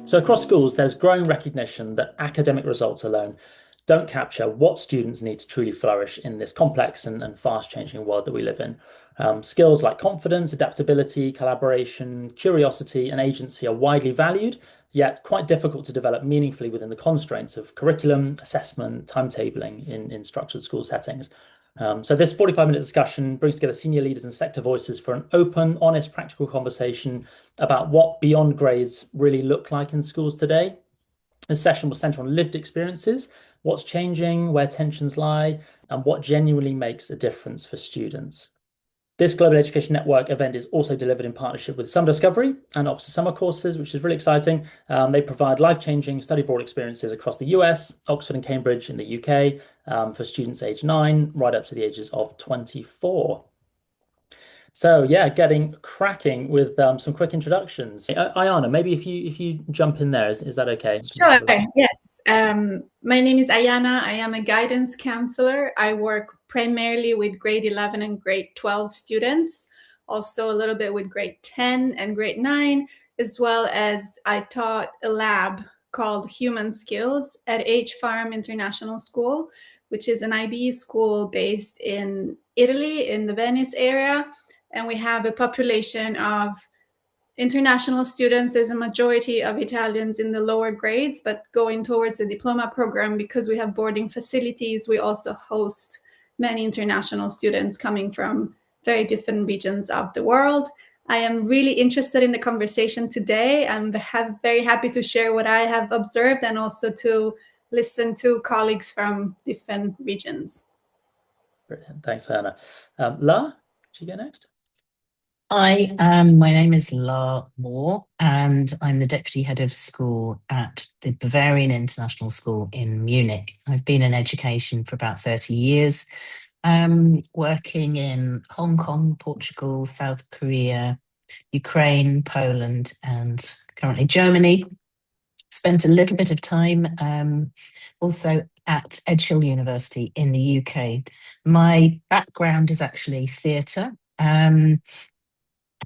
So across schools, there's growing recognition that academic results alone don't capture what students need to truly flourish in this complex and fast-changing world that we live in. Skills like confidence, adaptability, collaboration, curiosity, and agency are widely valued, yet quite difficult to develop meaningfully within the constraints of curriculum, assessment, timetabling in structured school settings. So this 45-minute discussion brings together senior leaders and sector voices for an open, honest, practical conversation about what beyond grades really look like in schools today. This session will center on lived experiences, what's changing, where tensions lie, and what genuinely makes a difference for students. This Global Education Network event is also delivered in partnership with Summer Discovery and Oxford Summer Courses, which is really exciting. They provide life-changing study abroad experiences across the US, Oxford and Cambridge in the UK, for students aged 9 right up to the ages of 24. So yeah, getting cracking with some quick introductions. Ayana, maybe if you jump in there, is that okay? Sure, yes. My name is Ayana. I am a guidance counselor. I work primarily with grade 11 and grade 12 students, also a little bit with grade 10 and grade 9, as well as I taught a lab called Human Skills at H Farm International School, which is an IB school based in Italy, in the Venice area. And we have a population of international students. There's a majority of Italians in the lower grades, but going towards the diploma program, because we have boarding facilities, we also host many international students coming from very different regions of the world. I am really interested in the conversation today. I'm very happy to share what I have observed and also to listen to colleagues from different regions. Brilliant. Thanks, Hannah. La, should you go next? Hi, my name is La Moore, and I'm the Deputy Head of School at the Bavarian International School in Munich. I've been in education for about 30 years, working in Hong Kong, Portugal, South Korea, Ukraine, Poland, and currently Germany. Spent a little bit of time also at Edgehill University in the UK. My background is actually theatre.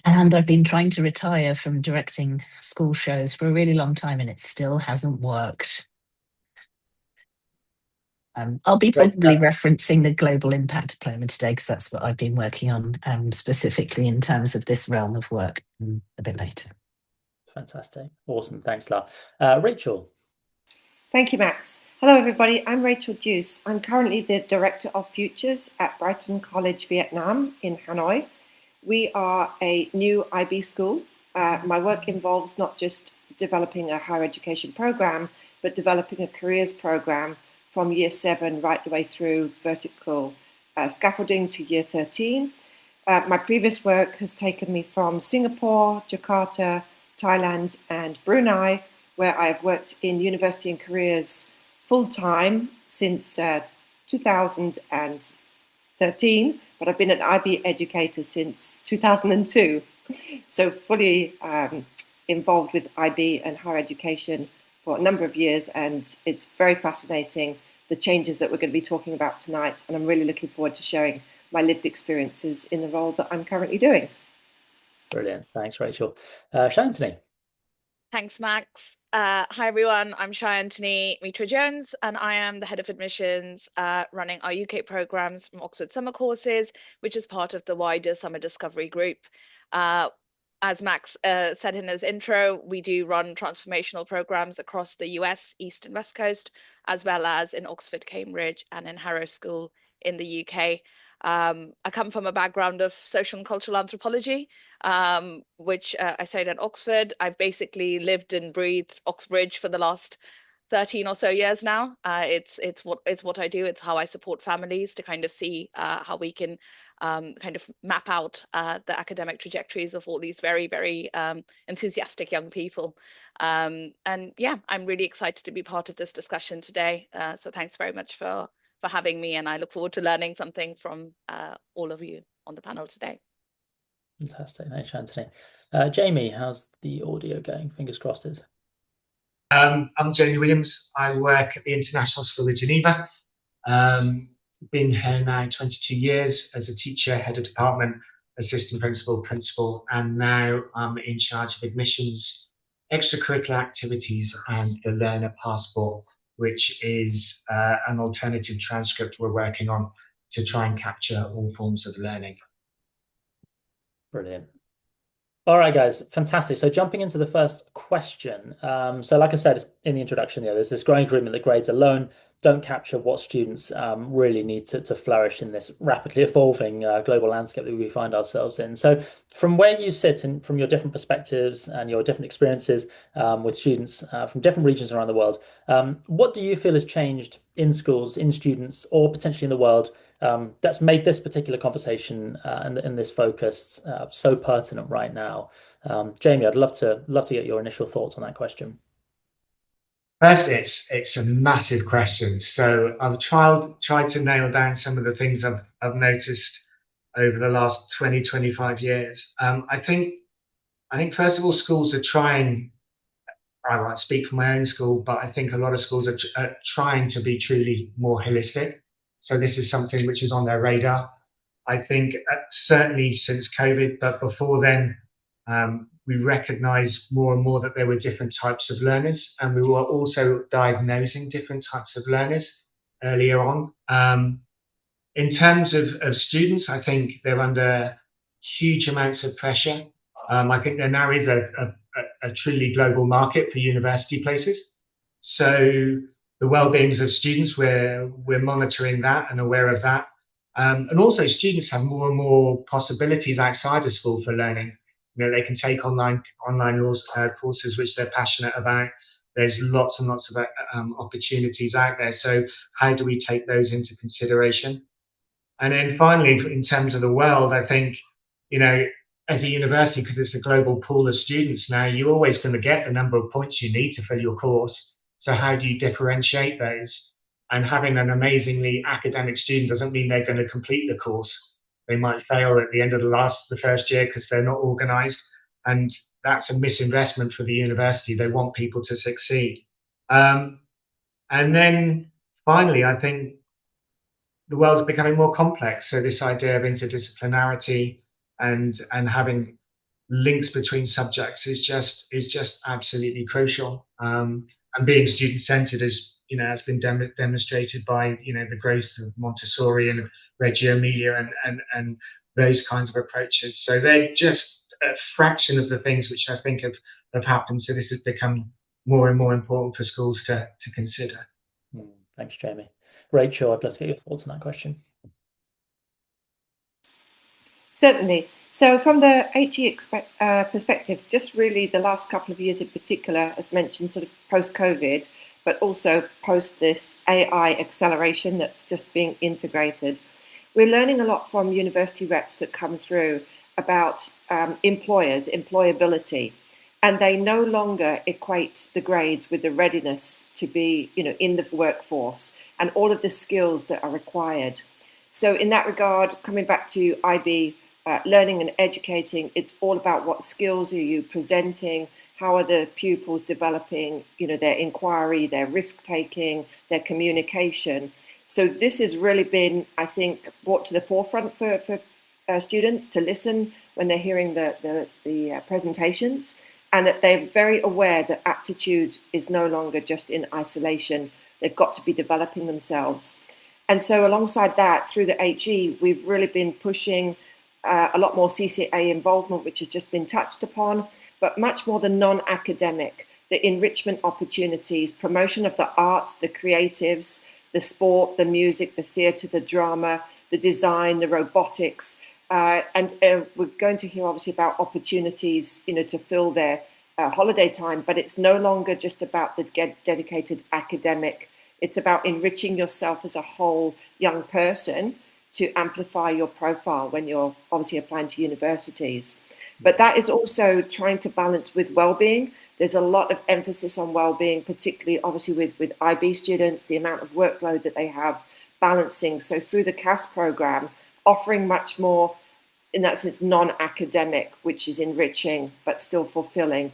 And I've been trying to retire from directing school shows for a really long time, and it still hasn't worked. I'll be probably referencing the Global Impact Diploma today, because that's what I've been working on specifically in terms of this realm of work a bit later. Fantastic. Awesome. Thanks, La. Rachel. Thank you, Max. Hello, everybody. I'm Rachel Deuce. I'm currently the Director of Futures at Brighton College, Vietnam in Hanoi. We are a new IB school. My work involves not just developing a higher education program, but developing a careers program from year 7 right the way through vertical scaffolding to year 13. My previous work has taken me from Singapore, Jakarta, Thailand, and Brunei, where I've worked in university and careers full-time since 2013, but I've been an IB educator since 2002. So fully involved with IB and higher education for a number of years, and it's very fascinating, the changes that we're going to be talking about tonight, and I'm really looking forward to sharing my lived experiences in the role that I'm currently doing. Brilliant. Thanks, Rachel. Shantini. Thanks, Max. Hi, everyone. I'm Shantini Mitra-Jones, and I am the Head of Admissions running our UK programs from Oxford Summer Courses, which is part of the wider Summer Discovery Group. As Max said in his intro, we do run transformational programs across the US, East and West Coast, as well as in Oxford, Cambridge, and in Harrow School in the UK. I come from a background of social and cultural anthropology, which I studied at Oxford. I've basically lived and breathed Oxbridge for the last 13 or so years now. It's what I do. It's how I support families to kind of see how we can kind of map out the academic trajectories of all these very, very enthusiastic young people. And yeah, I'm really excited to be part of this discussion today. So thanks very much for having me, and I look forward to learning something from all of you on the panel today. Fantastic. Thanks, Anthony. Jamie, how's the audio going? Fingers crossed. I'm Jamie Williams. I work at the International School of Geneva. Been here now 22 years as a teacher, head of department, assistant principal, and now I'm in charge of admissions, extracurricular activities, and the Learner Passport, which is an alternative transcript we're working on to try and capture all forms of learning. Brilliant. All right, guys, fantastic. So jumping into the first question. So like I said in the introduction, there's this growing agreement that grades alone don't capture what students really need to flourish in this rapidly evolving global landscape that we find ourselves in. So from where you sit and from your different perspectives and your different experiences with students from different regions around the world, what do you feel has changed in schools, in students, or potentially in the world that's made this particular conversation and this focus so pertinent right now? Jamie, I'd love to get your initial thoughts on that question. First, it's a massive question. So I've tried to nail down some of the things I've noticed over the last 20, 25 years. I think first of all, schools are trying. I won't speak for my own school, but I think a lot of schools are trying to be truly more holistic. So this is something which is on their radar. I think certainly since COVID, but before then, we recognized more and more that there were different types of learners, and we were also diagnosing different types of learners earlier on. In terms of students, I think they're under huge amounts of pressure. I think there now is a truly global market for university places. So the well-beings of students, we're monitoring that and aware of that. And also students have more and more possibilities outside of school for learning. They can take online courses which they're passionate about. There's lots and lots of opportunities out there. So how do we take those into consideration? And then finally, in terms of the world, I think, as a university, because it's a global pool of students now, you're always going to get the number of points you need to fill your course. So how do you differentiate those? And having an amazingly academic student doesn't mean they're going to complete the course. They might fail at the end of the first year because they're not organized. And that's a misinvestment for the university. They want people to succeed. And then finally, I think the world's becoming more complex. So this idea of interdisciplinarity and having links between subjects is just absolutely crucial. And being student-centered has been demonstrated by the growth of Montessori and Reggio Emilia and those kinds of approaches. So they're just a fraction of the things which I think have happened. So this has become more and more important for schools to consider. Thanks, Jamie. Rachel, I'd love to get your thoughts on that question. Certainly. So from the HE perspective, just really the last couple of years in particular, as mentioned, sort of post-COVID, but also post this AI acceleration that's just being integrated. We're learning a lot from university reps that come through about employers, employability, and they no longer equate the grades with the readiness to be, in the workforce and all of the skills that are required. So in that regard, coming back to IB, learning and educating, it's all about what skills are you presenting, how are the pupils developing, their inquiry, their risk-taking, their communication. So this has really been, I think, brought to the forefront for students to listen when they're hearing the presentations, and that they're very aware that aptitude is no longer just in isolation. They've got to be developing themselves. And so alongside that, through the HE, we've really been pushing a lot more CCA involvement, which has just been touched upon, but much more the non-academic, the enrichment opportunities, promotion of the arts, the creatives, the sport, the music, the theatre, the drama, the design, the robotics. And we're going to hear obviously about opportunities, to fill their holiday time, but it's no longer just about the dedicated academic. It's about enriching yourself as a whole young person to amplify your profile when you're obviously applying to universities. But that is also trying to balance with well-being. There's a lot of emphasis on well-being, particularly obviously with IB students, the amount of workload that they have balancing. So through the CAS program, offering much more, in that sense, non-academic, which is enriching, but still fulfilling.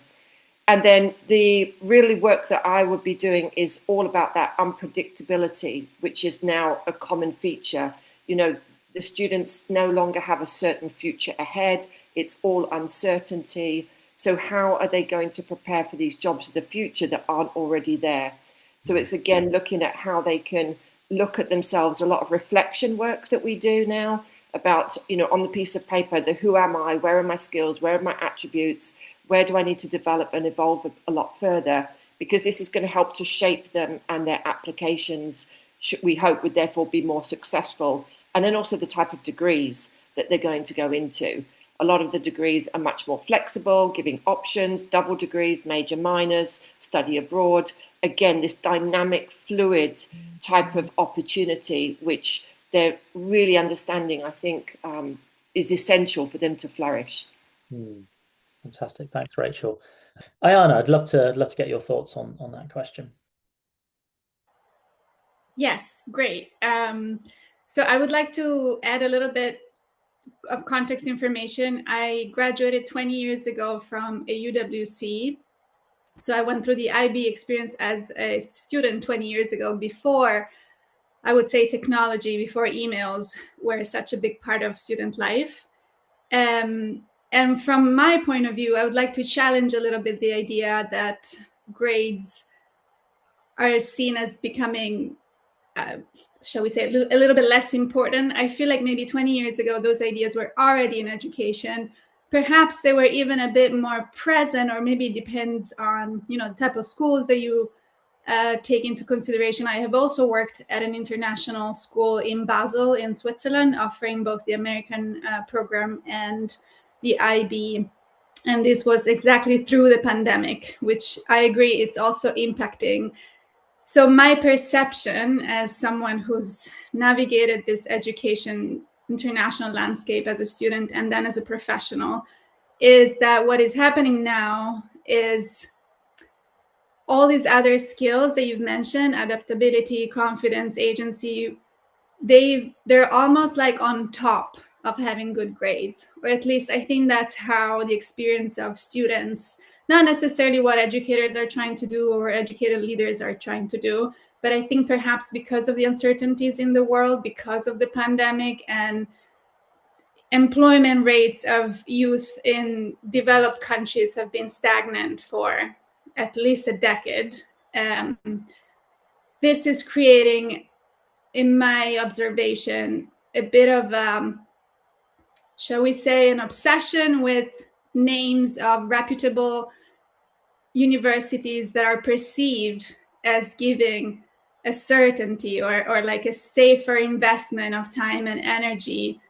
And then the really work that I would be doing is all about that unpredictability, which is now a common feature. You know, the students no longer have a certain future ahead. It's all uncertainty. So how are they going to prepare for these jobs of the future that aren't already there? So it's again looking at how they can look at themselves. A lot of reflection work that we do now about, you know, on the piece of paper, the who am I, where are my skills, where are my attributes, where do I need to develop and evolve a lot further? Because this is going to help to shape them, and their applications, we hope, would therefore be more successful. And then also the type of degrees that they're going to go into. A lot of the degrees are much more flexible, giving options, double degrees, major minors, study abroad. Again, this dynamic, fluid type of opportunity, which they're really understanding, I think, is essential for them to flourish. Fantastic. Thanks, Rachel. Ayana, I'd love to get your thoughts on that question. Yes, great. So I would like to add a little bit of context information. I graduated 20 years ago from a UWC. So I went through the IB experience as a student 20 years ago, before, I would say, technology, before emails were such a big part of student life. And from my point of view, I would like to challenge a little bit the idea that grades are seen as becoming, shall we say, a little bit less important. I feel like maybe 20 years ago, those ideas were already in education. Perhaps they were even a bit more present, or maybe it depends on, you know, the type of schools that you take into consideration. I have also worked at an international school in Basel in Switzerland, offering both the American program and the IB. And this was exactly through the pandemic, which I agree it's also impacting. So my perception as someone who's navigated this education international landscape as a student and then as a professional is that what is happening now is all these other skills that you've mentioned, adaptability, confidence, agency, they're almost like on top of having good grades, or at least I think that's how the experience of students, not necessarily what educators are trying to do or educated leaders are trying to do, but I think perhaps because of the uncertainties in the world, because of the pandemic, and employment rates of youth in developed countries have been stagnant for at least a decade. This is creating, in my observation, a bit of, shall we say, an obsession with names of reputable universities that are perceived as giving a certainty or like a safer investment of time and energy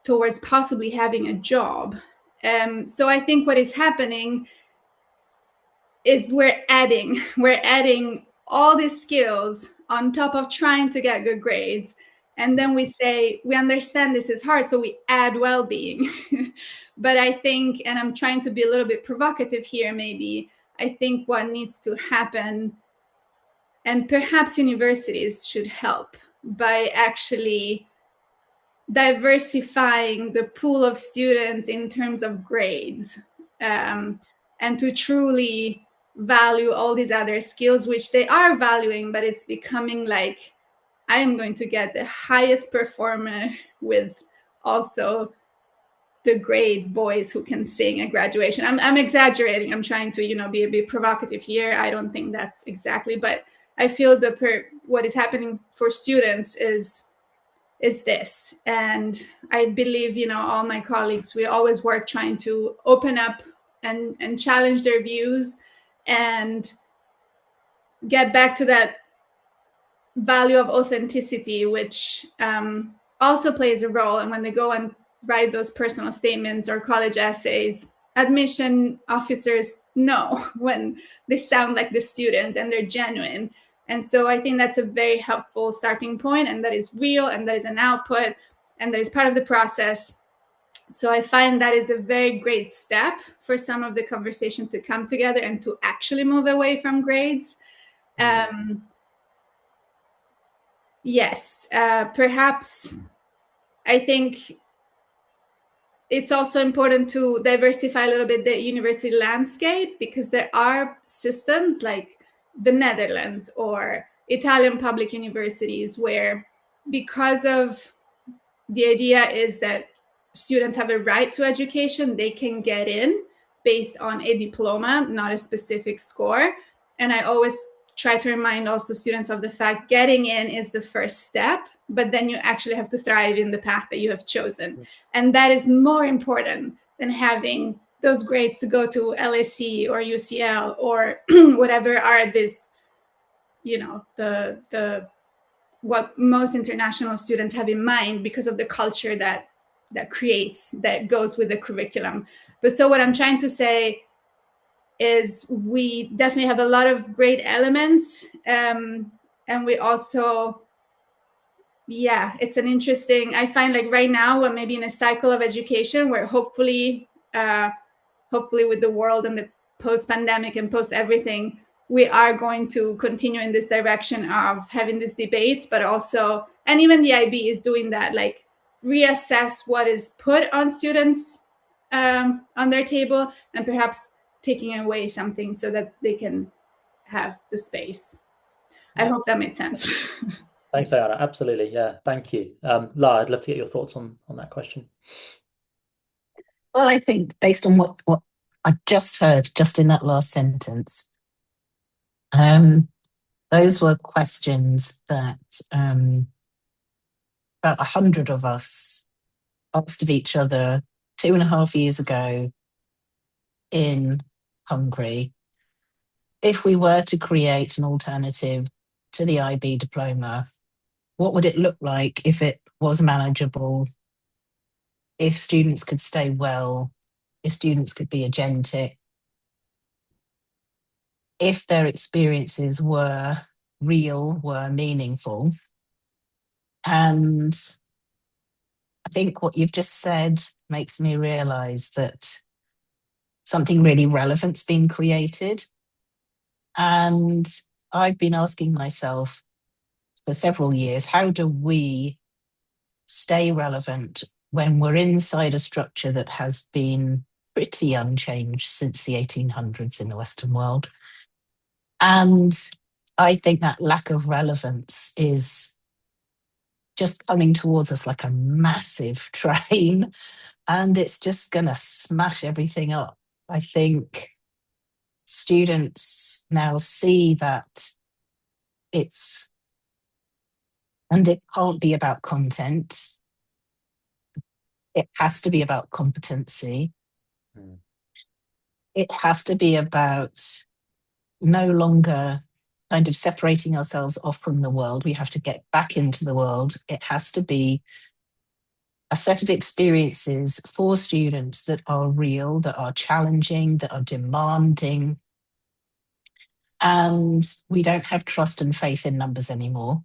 towards possibly having a job. So I think what is happening is we're adding all these skills on top of trying to get good grades. And then we say, we understand this is hard, so we add well-being. But I think, and I'm trying to be a little bit provocative here, maybe, I think what needs to happen, and perhaps universities should help by actually diversifying the pool of students in terms of grades, and to truly value all these other skills, which they are valuing, but it's becoming like, I am going to get the highest performer with also the great voice who can sing at graduation. I'm exaggerating. I'm trying to, be a bit provocative here. I don't think that's exactly, but I feel what is happening for students is this. And I believe, all my colleagues, we always work trying to open up and challenge their views and get back to that value of authenticity, which also plays a role. And when they go and write those personal statements or college essays, admission officers know when they sound like the student and they're genuine. And so I think that's a very helpful starting point, and that is real, and that is an output, and that is part of the process. So I find that is a very great step for some of the conversation to come together and to actually move away from grades. Yes, perhaps I think it's also important to diversify a little bit the university landscape, because there are systems like the Netherlands or Italian public universities where, because of the idea is that students have a right to education, they can get in based on a diploma, not a specific score. And I always try to remind also students of the fact getting in is the first step, but then you actually have to thrive in the path that you have chosen. And that is more important than having those grades to go to LSE or UCL or whatever are this, the what most international students have in mind, because of the culture that goes with the curriculum. But so what I'm trying to say is we definitely have a lot of great elements, and we also, it's an interesting, I find like right now we're maybe in a cycle of education where hopefully with the world and the post-pandemic and post everything, we are going to continue in this direction of having these debates, but also, and even the IB is doing that, like reassess what is put on students on their table, and perhaps taking away something so that they can have the space. I hope that made sense. Thanks, Ayana. Absolutely. Yeah, thank you. La, I'd love to get your thoughts on that question. Well, I think based on what I just heard, just in that last sentence, those were questions that about 100 of us asked of each other 2.5 years ago in Hungary. If we were to create an alternative to the IB diploma, what would it look like if it was manageable, if students could stay well, if students could be agentic, if their experiences were real, were meaningful? And I think what you've just said makes me realize that something really relevant's been created. And I've been asking myself for several years, how do we stay relevant when we're inside a structure that has been pretty unchanged since the 1800s in the Western world? And I think that lack of relevance is just coming towards us like a massive train, and it's just going to smash everything up. I think students now see that it can't be about content. It has to be about competency. It has to be about no longer kind of separating ourselves off from the world. We have to get back into the world. It has to be a set of experiences for students that are real, that are challenging, that are demanding. And we don't have trust and faith in numbers anymore.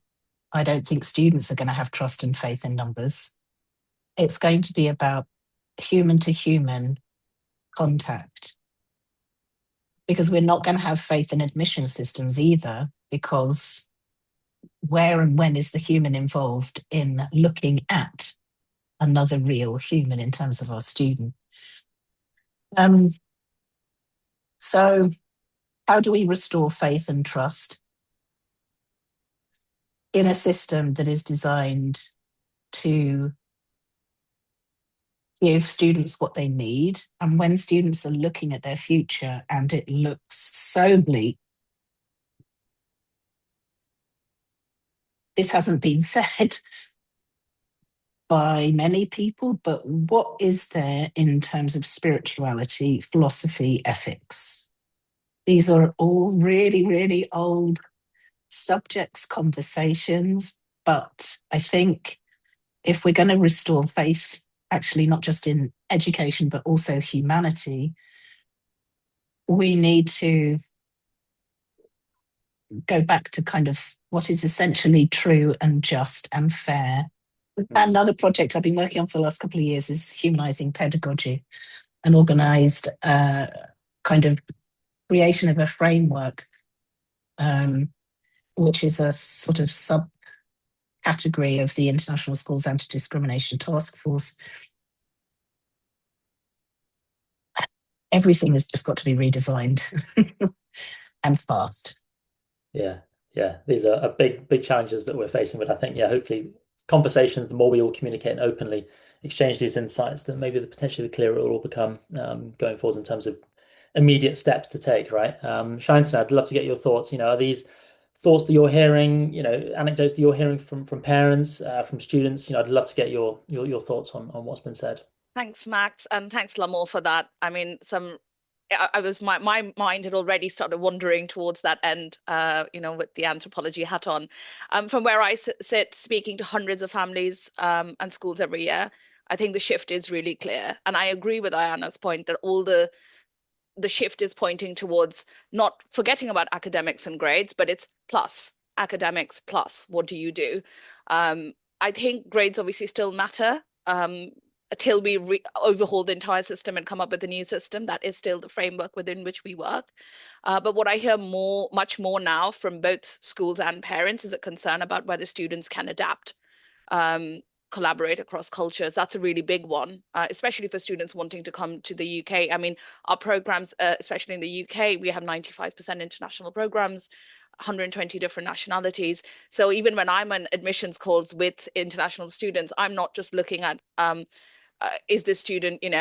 I don't think students are going to have trust and faith in numbers. It's going to be about human to human contact. Because we're not going to have faith in admission systems either, because where and when is the human involved in looking at another real human in terms of our student? So how do we restore faith and trust in a system that is designed to give students what they need? And when students are looking at their future and it looks so bleak, this hasn't been said by many people, but what is there in terms of spirituality, philosophy, ethics? These are all really, really old subjects, conversations, but I think if we're going to restore faith, actually not just in education, but also humanity, we need to go back to kind of what is essentially true and just and fair. Another project I've been working on for the last couple of years is humanizing pedagogy, an organized kind of creation of a framework, which is a sort of subcategory of the International Schools Anti-Discrimination Task Force, everything has just got to be redesigned and fast. Yeah, yeah. These are big challenges that we're facing, but I think, yeah, hopefully conversations, the more we all communicate and openly exchange these insights, that maybe potentially the clearer it will all become going forward in terms of immediate steps to take, right? Shannon, I'd love to get your thoughts. Are these thoughts that you're hearing, anecdotes that you're hearing from parents, from students? I'd love to get your thoughts on what's been said. Thanks, Max, and thanks, Lamore, for that. I mean, my mind had already started wandering towards that end, with the anthropology hat on. From where I sit, speaking to hundreds of families and schools every year, I think the shift is really clear. And I agree with Ayana's point that all the shift is pointing towards not forgetting about academics and grades, but it's plus academics plus what do you do? I think grades obviously still matter. Until we overhaul the entire system and come up with a new system, that is still the framework within which we work. But what I hear much more now from both schools and parents is a concern about whether students can adapt, collaborate across cultures. That's a really big one, especially for students wanting to come to the UK. I mean, our programs, especially in the UK, we have 95% international programs, 120 different nationalities. So even when I'm on admissions calls with international students, I'm not just looking at is this student, do they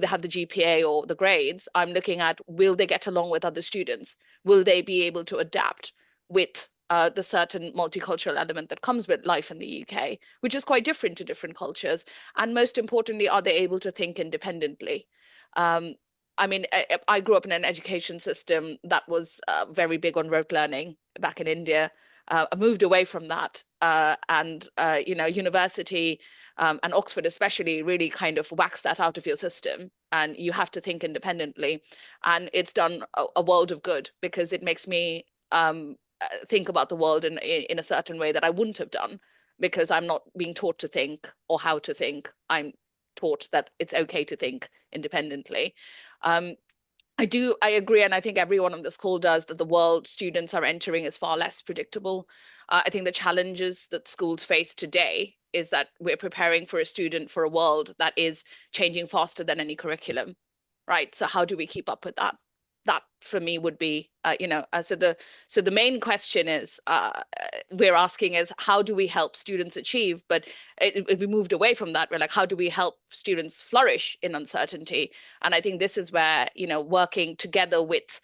have the GPA or the grades? I'm looking at, will they get along with other students? Will they be able to adapt with the certain multicultural element that comes with life in the UK, which is quite different to different cultures? And most importantly, are they able to think independently? I mean, I grew up in an education system that was very big on rote learning back in India. I moved away from that, and university and Oxford especially really kind of whacks that out of your system, and you have to think independently. And it's done a world of good, because it makes me think about the world in a certain way that I wouldn't have done, because I'm not being taught to think or how to think. I'm taught that it's okay to think independently. I agree, and I think everyone on this call does, that the world students are entering is far less predictable. I think the challenges that schools face today is that we're preparing for a student for a world that is changing faster than any curriculum, right? So how do we keep up with that? That for me would be, so the main question is we're asking is, how do we help students achieve? But if we moved away from that, we're like, how do we help students flourish in uncertainty? And I think this is where, working together with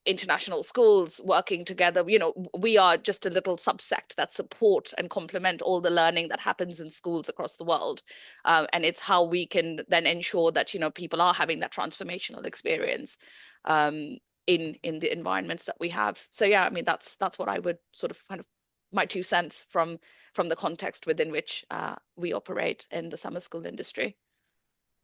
international schools, working together, we are just a little subsect that support and complement all the learning that happens in schools across the world. And it's how we can then ensure that, people are having that transformational experience in the environments that we have. So yeah, I mean, that's what I would sort of kind of my 2 cents from the context within which we operate in the summer school industry.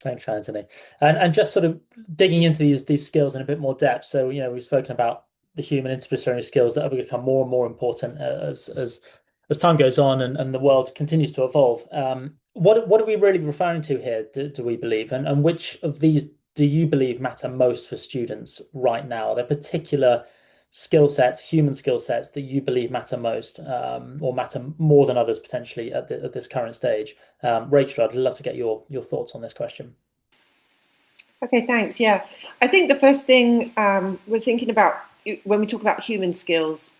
Thanks, Anthony. And just sort of digging into these skills in a bit more depth. So, we've spoken about the human interdisciplinary skills that have become more and more important as time goes on and the world continues to evolve. What are we really referring to here, do we believe? And which of these do you believe matter most for students right now? Are there particular skill sets, human skill sets, that you believe matter most, or matter more than others potentially at this current stage? Rachel, I'd love to get your thoughts on this question. Okay, thanks. Yeah, I think the first thing we're thinking about when we talk about human skills,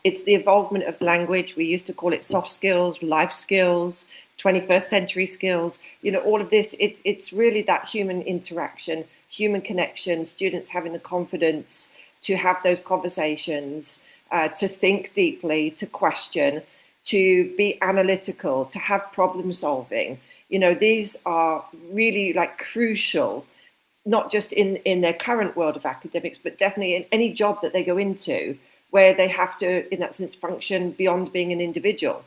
it's the evolvement of language. We used to call it soft skills, life skills, 21st century skills. All of this, it's really that human interaction, human connection, students having the confidence to have those conversations, to think deeply, to question, to be analytical, to have problem solving. These are really like crucial, not just in their current world of academics, but definitely in any job that they go into, where they have to, in that sense, function beyond being an individual.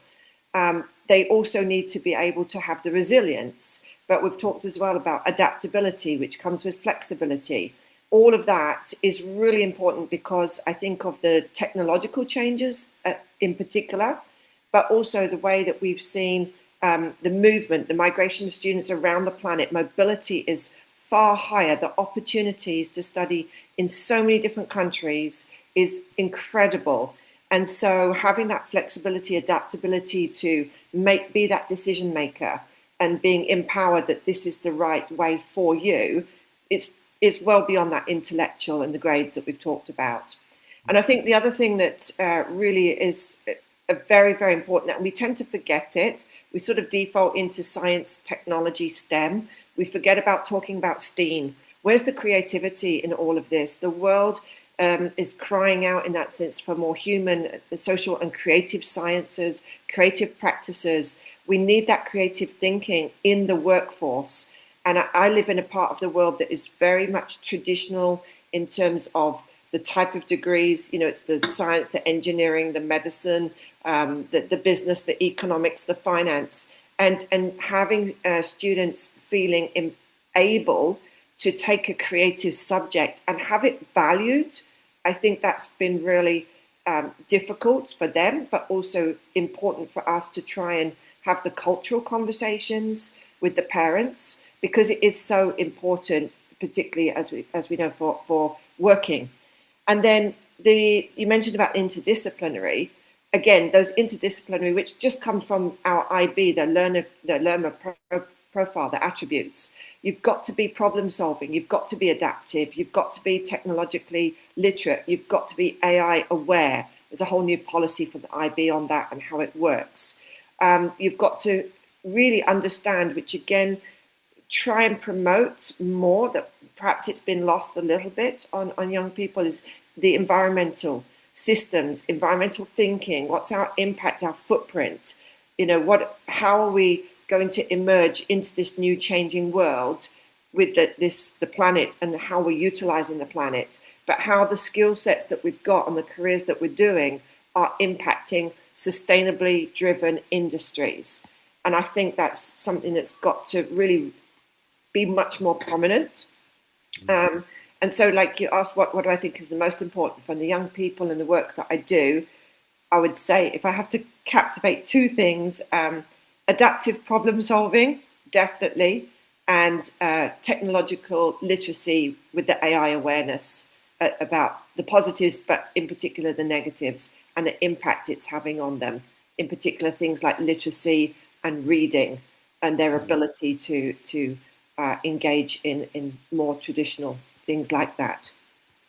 They also need to be able to have the resilience, but we've talked as well about adaptability, which comes with flexibility. All of that is really important, because I think of the technological changes in particular, but also the way that we've seen the movement, the migration of students around the planet. Mobility is far higher. The opportunities to study in so many different countries is incredible. And so having that flexibility, adaptability to be that decision maker, and being empowered that this is the right way for you, it's well beyond that intellectual and the grades that we've talked about. And I think the other thing that really is a very, very important, and we tend to forget it, we sort of default into science, technology, STEM. We forget about talking about STEAM. Where's the creativity in all of this? The world is crying out in that sense for more human, social and creative sciences, creative practices. We need that creative thinking in the workforce. And I live in a part of the world that is very much traditional in terms of the type of degrees. It's the science, the engineering, the medicine, the business, the economics, the finance, and having students feeling able to take a creative subject and have it valued. I think that's been really difficult for them, but also important for us to try and have the cultural conversations with the parents, because it is so important, particularly as we know for working. And then you mentioned about interdisciplinary. Again, those interdisciplinary, which just come from our IB, the learner profile, the attributes. You've got to be problem solving. You've got to be adaptive. You've got to be technologically literate. You've got to be AI aware. There's a whole new policy for the IB on that and how it works. You've got to really understand, which again, try and promote more, that perhaps it's been lost a little bit on young people, is the environmental systems, environmental thinking. What's our impact, our footprint? How are we going to emerge into this new changing world with the planet, and how we're utilizing the planet, but how the skill sets that we've got and the careers that we're doing are impacting sustainably driven industries. And I think that's something that's got to really be much more prominent. And so, like you asked, what do I think is the most important from the young people and the work that I do? I would say, if I have to captivate two things, adaptive problem solving, definitely, and technological literacy with the AI awareness about the positives, but in particular the negatives and the impact it's having on them. In particular, things like literacy and reading and their ability to engage in more traditional things like that.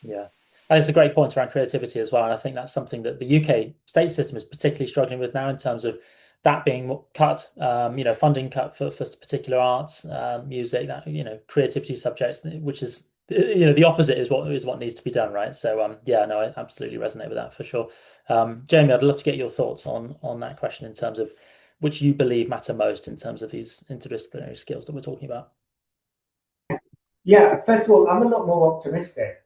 Yeah. And it's a great point around creativity as well. And I think that's something that the UK state system is particularly struggling with now, in terms of that being cut, funding cut for particular arts, music, that, creativity subjects, which is, the opposite is what needs to be done, right? So, yeah, no, I absolutely resonate with that for sure. Jamie, I'd love to get your thoughts on that question in terms of which you believe matter most in terms of these interdisciplinary skills that we're talking about. Yeah, first of all, I'm a lot more optimistic,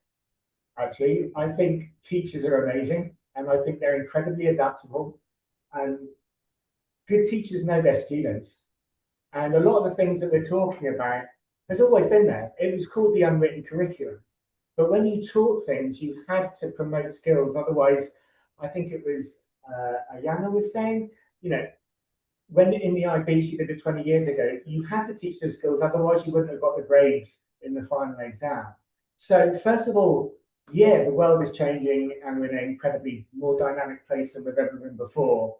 actually. I think teachers are amazing, and I think they're incredibly adaptable, and good teachers know their students. And a lot of the things that we're talking about has always been there. It was called the unwritten curriculum. But when you taught things, you had to promote skills. Otherwise, I think it was Ayana was saying, when in the IB she did it 20 years ago, you had to teach those skills. Otherwise, you wouldn't have got the grades in the final exam. So first of all, yeah, the world is changing and we're in an incredibly more dynamic place than we've ever been before.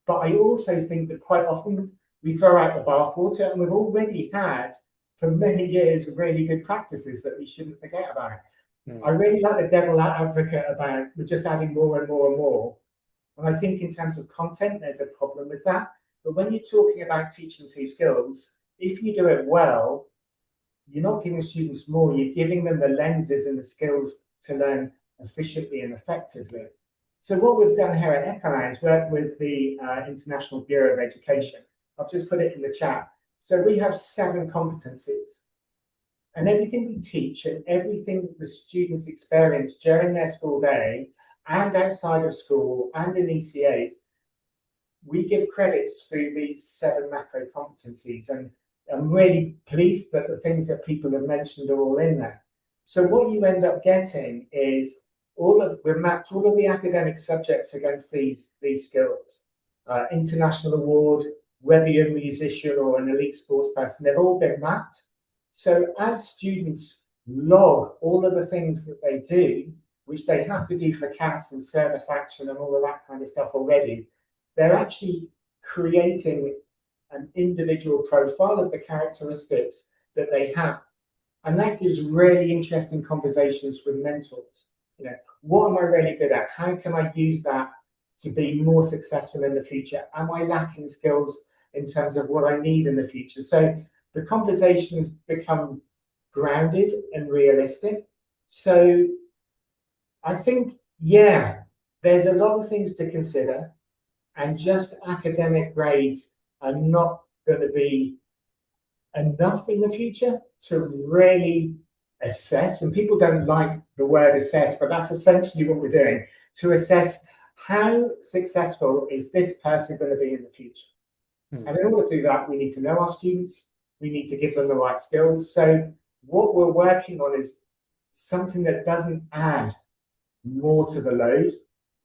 But I also think that quite often we throw out the bathwater, and we've already had for many years really good practices that we shouldn't forget about. I really like the devil advocate about we're just adding more and more and more. And I think in terms of content, there's a problem with that. But when you're talking about teaching two skills, if you do it well, you're not giving students more, you're giving them the lenses and the skills to learn efficiently and effectively. So what we've done here at ECOLAN is work with the International Bureau of Education. I've just put it in the chat. So we have 7 competencies. And everything we teach and everything the students experience during their school day and outside of school and in ECAs, we give credits through these 7 macro competencies. And I'm really pleased that the things that people have mentioned are all in there. So what you end up getting is we've mapped all of the academic subjects against these skills. International award, whether you're a musician or an elite sports person, they've all been mapped. So as students log all of the things that they do, which they have to do for CAS and service action and all of that kind of stuff already, they're actually creating an individual profile of the characteristics that they have. And that gives really interesting conversations with mentors. What am I really good at? How can I use that to be more successful in the future? Am I lacking skills in terms of what I need in the future? So the conversations become grounded and realistic. So I think, yeah, there's a lot of things to consider, and just academic grades are not going to be enough in the future to really assess. And people don't like the word assess, but that's essentially what we're doing, to assess how successful is this person going to be in the future. And in order to do that, we need to know our students, we need to give them the right skills. So what we're working on is something that doesn't add more to the load.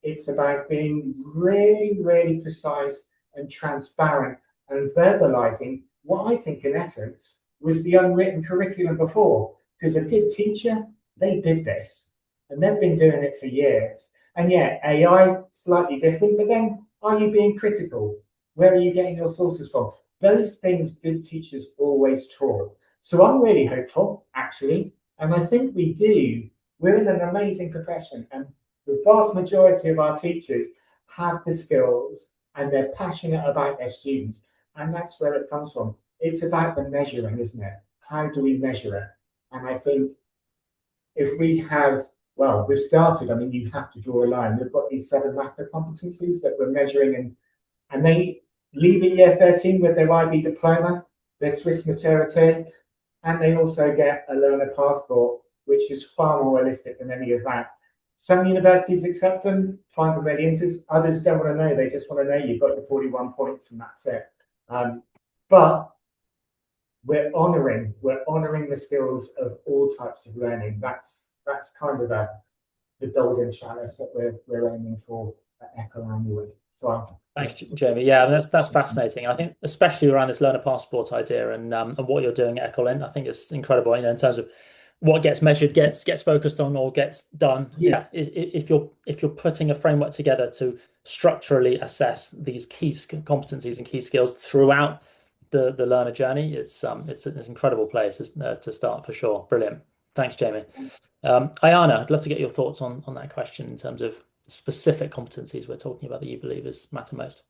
It's about being really, really precise and transparent and verbalizing what I think, in essence, was the unwritten curriculum before. Because a good teacher, they did this, and they've been doing it for years. And yeah, AI, slightly different, but then are you being critical? Where are you getting your sources from? Those things good teachers always taught. So I'm really hopeful, actually, and I think we do. We're in an amazing profession, and the vast majority of our teachers have the skills and they're passionate about their students. And that's where it comes from. It's about the measuring, isn't it? How do we measure it? And I think if we have, well, we've started, I mean, you have to draw a line. We've got these 7 macro competencies that we're measuring, and they leave at year 13 with their IB diploma, their Swiss maturity, and they also get a learner passport, which is far more realistic than any of that. Some universities accept them, find them really interesting. Others don't want to know. They just want to know you've got your 41 points and that's it. But we're honouring the skills of all types of learning. That's kind of the golden chalice that we're aiming for at ECHO annually. So thank you, Jamie. Yeah, that's fascinating. I think especially around this learner passport idea and what you're doing at ECHO, I think it's incredible. In terms of what gets measured, gets focused on, or gets done. Yeah, if you're putting a framework together to structurally assess these key competencies and key skills throughout the learner journey, it's an incredible place to start for sure. Brilliant. Thanks, Jamie. Ayana, I'd love to get your thoughts on that question in terms of specific competencies we're talking about that you believe matter most.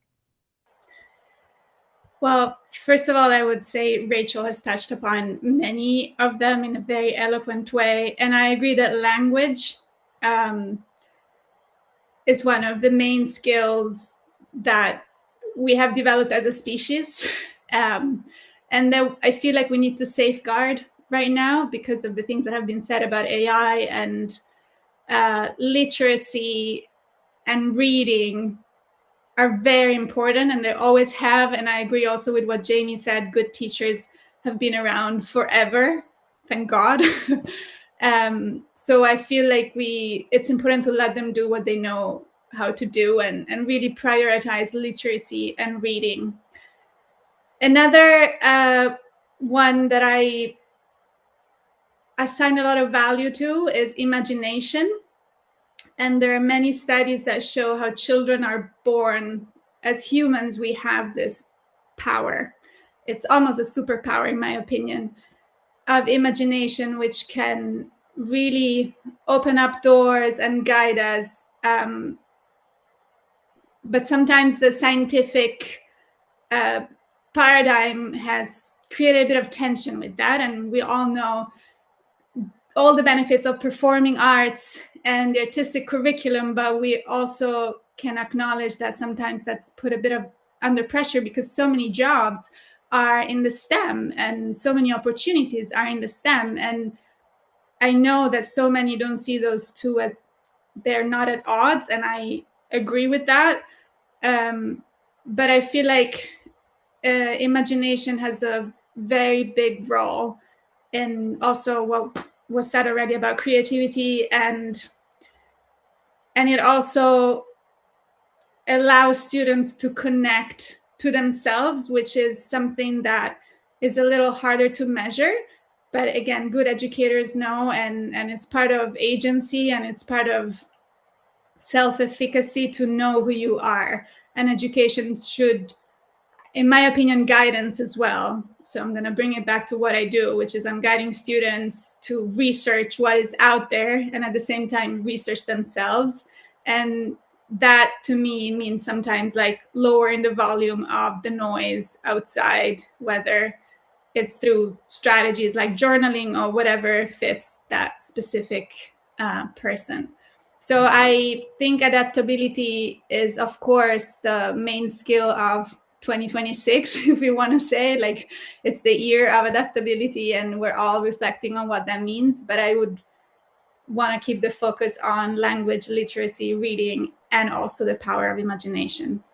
Well, first of all, I would say Rachel has touched upon many of them in a very eloquent way. And I agree that language is one of the main skills that we have developed as a species. And that I feel like we need to safeguard right now because of the things that have been said about AI and literacy and reading are very important, and they always have. And I agree also with what Jamie said. Good teachers have been around forever, thank God. So I feel like it's important to let them do what they know how to do and really prioritize literacy and reading. Another one that I assign a lot of value to is imagination. And there are many studies that show how children are born. As humans, we have this power. It's almost a superpower, in my opinion, of imagination, which can really open up doors and guide us. But sometimes the scientific paradigm has created a bit of tension with that. And we all know all the benefits of performing arts and the artistic curriculum, but we also can acknowledge that sometimes that's put a bit of under pressure because so many jobs are in the STEM and so many opportunities are in the STEM. And I know that so many don't see those two as they're not at odds, and I agree with that. But I feel like imagination has a very big role in also what was said already about creativity, and it also allows students to connect to themselves, which is something that is a little harder to measure. But again, good educators know, and it's part of agency and it's part of self-efficacy to know who you are. And education should in my opinion, guidance as well. So I'm going to bring it back to what I do, which is I'm guiding students to research what is out there and at the same time research themselves. And that to me means sometimes like lowering the volume of the noise outside, whether it's through strategies like journaling or whatever fits that specific person. So I think adaptability is, of course, the main skill of 2026, if we want to say, like it's the year of adaptability and we're all reflecting on what that means. But I would want to keep the focus on language literacy, reading, and also the power of imagination.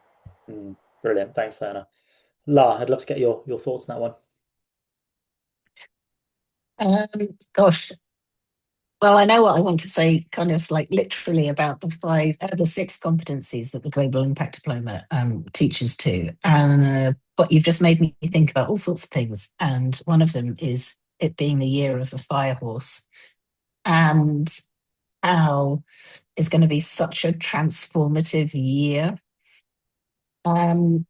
Brilliant. Thanks, Anna. La, I'd love to get your thoughts on that one. Gosh. Well, I know what I want to say, kind of like literally about the 6 competencies that the Global Impact Diploma teaches to. And but you've just made me think about all sorts of things. And one of them is it being the year of the fire horse, and how it's going to be such a transformative year. And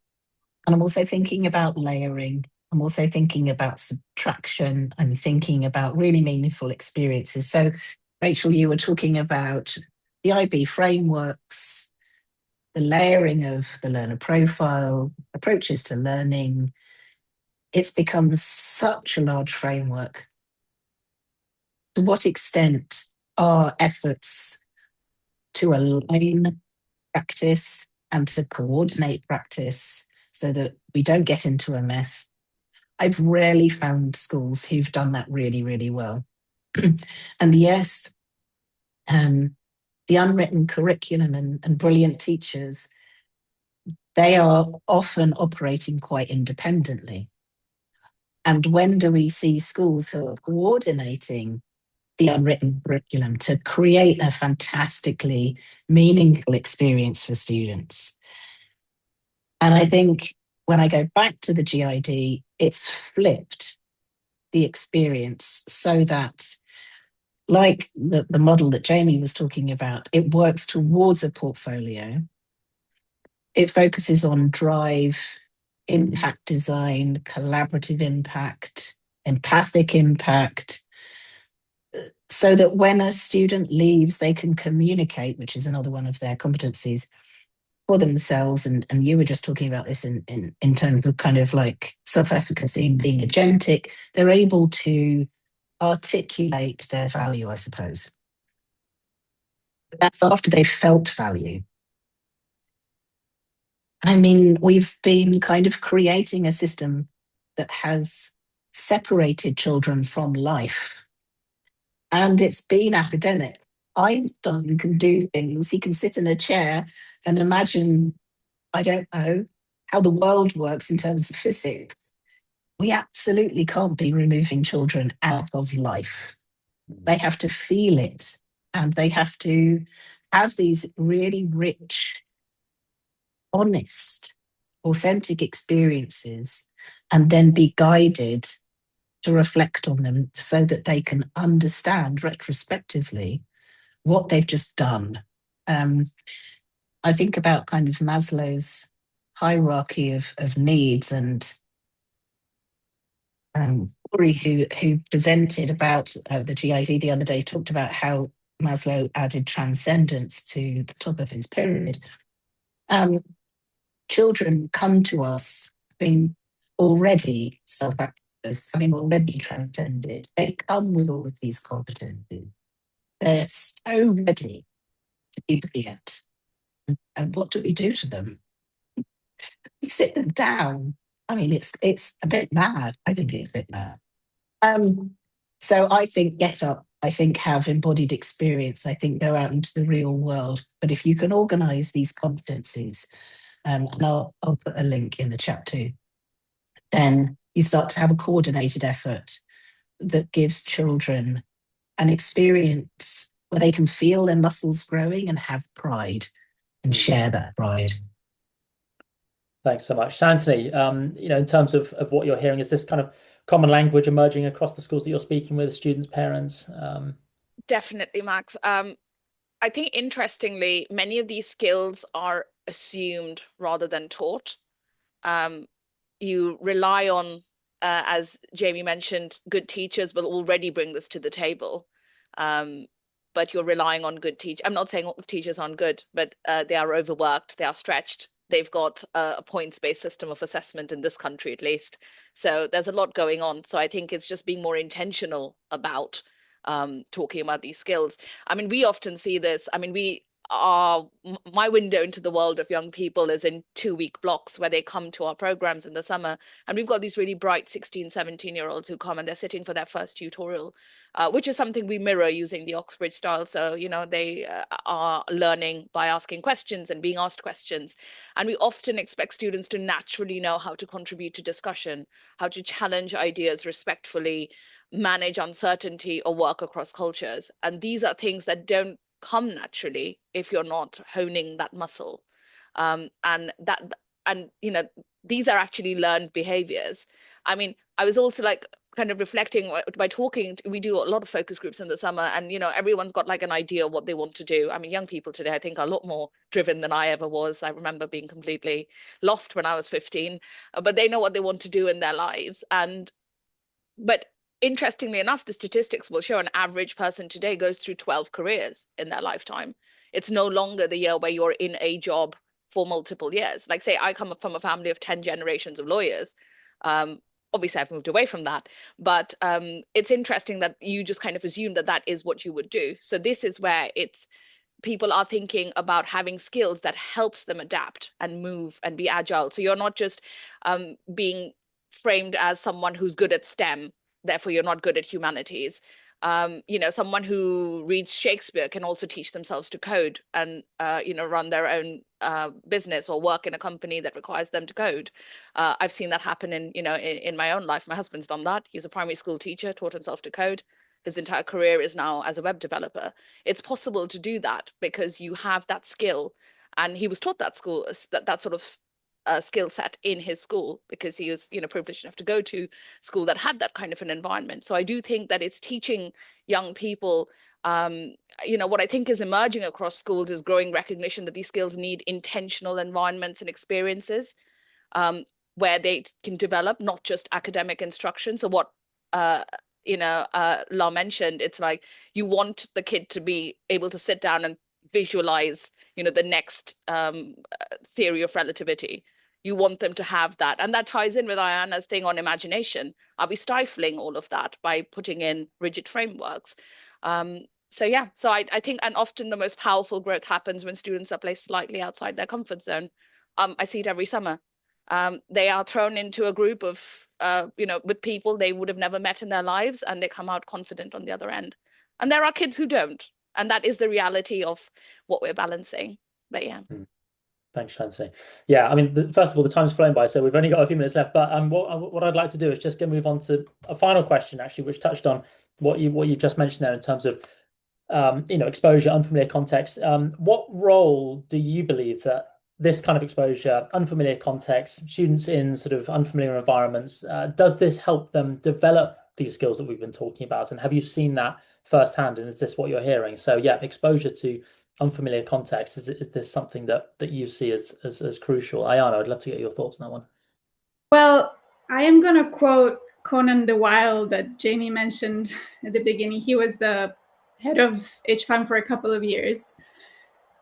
I'm also thinking about layering. I'm also thinking about subtraction. I'm thinking about really meaningful experiences. So, Rachel, you were talking about the IB frameworks, the layering of the learner profile, approaches to learning. It's become such a large framework. To what extent are efforts to align practice and to coordinate practice so that we don't get into a mess? I've rarely found schools who've done that really, really well. And yes, the unwritten curriculum and brilliant teachers, they are often operating quite independently. And when do we see schools sort of coordinating the unwritten curriculum to create a fantastically meaningful experience for students? And I think when I go back to the GID, it's flipped the experience so that, like the model that Jamie was talking about, it works towards a portfolio. It focuses on drive, impact design, collaborative impact, empathic impact, so that when a student leaves, they can communicate, which is another one of their competencies, for themselves. And you were just talking about this in terms of kind of like self-efficacy and being agentic. They're able to articulate their value, I suppose. But that's after they've felt value. I mean, we've been kind of creating a system that has separated children from life. And it's been academic. Einstein can do things. He can sit in a chair and imagine, I don't know, how the world works in terms of physics. We absolutely can't be removing children out of life. They have to feel it, and they have to have these really rich, honest, authentic experiences, and then be guided to reflect on them so that they can understand retrospectively what they've just done. I think about kind of Maslow's hierarchy of needs, and Corey, who presented about the GID the other day, talked about how Maslow added transcendence to the top of his pyramid. Children come to us being already self-actors, having already transcended. They come with all of these competencies. They're so ready to be brilliant. And what do we do to them? We sit them down. I mean, it's a bit mad. I think it's a bit mad. So I think get up. I think have embodied experience. I think go out into the real world. But if you can organise these competencies, and I'll put a link in the chat too, then you start to have a coordinated effort that gives children an experience where they can feel their muscles growing and have pride and share that pride. Thanks so much. Anthony, in terms of what you're hearing, is this kind of common language emerging across the schools that you're speaking with, students, parents? Definitely, Max. I think interestingly, many of these skills are assumed rather than taught. you rely on, as Jamie mentioned, good teachers will already bring this to the table. But you're relying on good teachers. I'm not saying all teachers aren't good, but they are overworked, they are stretched. They've got a points-based system of assessment in this country, at least. So there's a lot going on. So I think it's just being more intentional about talking about these skills. I mean, we often see this. I mean, my window into the world of young people is in 2-week blocks where they come to our programs in the summer. And we've got these really bright 16, 17-year-olds who come and they're sitting for their first tutorial, which is something we mirror using the Oxbridge style. So, they are learning by asking questions and being asked questions. And we often expect students to naturally know how to contribute to discussion, how to challenge ideas respectfully, manage uncertainty, or work across cultures. And these are things that don't come naturally if you're not honing that muscle. These are actually learned behaviors. I mean, I was also like kind of reflecting by talking. We do a lot of focus groups in the summer, and everyone's got like an idea of what they want to do. I mean, young people today, I think, are a lot more driven than I ever was. I remember being completely lost when I was 15, but they know what they want to do in their lives. But interestingly enough, the statistics will show an average person today goes through 12 careers in their lifetime. It's no longer the year where you're in a job for multiple years. Like, say, I come from a family of 10 generations of lawyers. Obviously, I've moved away from that. But it's interesting that you just kind of assume that that is what you would do. So this is where people are thinking about having skills that helps them adapt and move and be agile. So you're not just being framed as someone who's good at STEM, therefore you're not good at humanities. Someone who reads Shakespeare can also teach themselves to code and run their own business or work in a company that requires them to code. I've seen that happen in my own life. My husband's done that. He's a primary school teacher, taught himself to code. His entire career is now as a web developer. It's possible to do that because you have that skill, and he was taught that sort of skill set in his school because he was privileged enough to go to school that had that kind of an environment. So I do think that it's teaching young people, what I think is emerging across schools is growing recognition that these skills need intentional environments and experiences where they can develop, not just academic instruction. So what La mentioned, it's like you want the kid to be able to sit down and visualize the next theory of relativity. You want them to have that, and that ties in with Ayana's thing on imagination. Are we stifling all of that by putting in rigid frameworks? So I think, and often the most powerful growth happens when students are placed slightly outside their comfort zone. I see it every summer. They are thrown into a group of with people they would have never met in their lives, and they come out confident on the other end. And there are kids who don't. And that is the reality of what we're balancing. But yeah. Thanks, Shanti. Yeah, I mean, first of all, the time's flown by, so we've only got a few minutes left. But what I'd like to do is just move on to a final question, actually, which touched on what you just mentioned there in terms of exposure, unfamiliar context. What role do you believe that this kind of exposure, unfamiliar context, students in sort of unfamiliar environments, does this help them develop these skills that we've been talking about? And have you seen that firsthand? And is this what you're hearing? So yeah, exposure to unfamiliar context, is this something that you see as crucial? Ayana, I'd love to get your thoughts on that one. Well, I am going to quote Conan the Wild that Jamie mentioned at the beginning. He was the head of HFAM for a couple of years.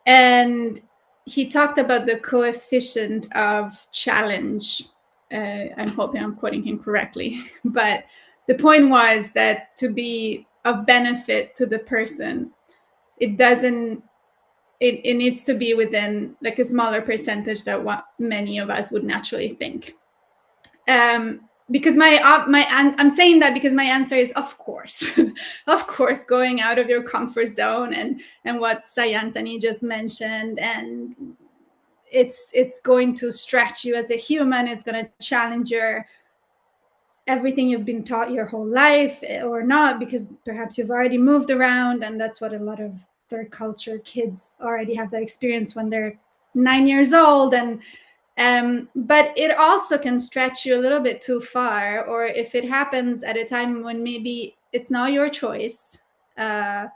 And he talked about the coefficient of challenge. I'm hoping I'm quoting him correctly. But the point was that to be of benefit to the person, it needs to be within like a smaller percentage than what many of us would naturally think. Because I'm saying that because my answer is of course, of course, going out of your comfort zone and what Sayantani just mentioned, and it's going to stretch you as a human. It's going to challenge everything you've been taught your whole life, or not, because perhaps you've already moved around, and that's what a lot of third culture kids already have that experience when they're 9 years old. But it also can stretch you a little bit too far, or if it happens at a time when maybe it's not your choice, and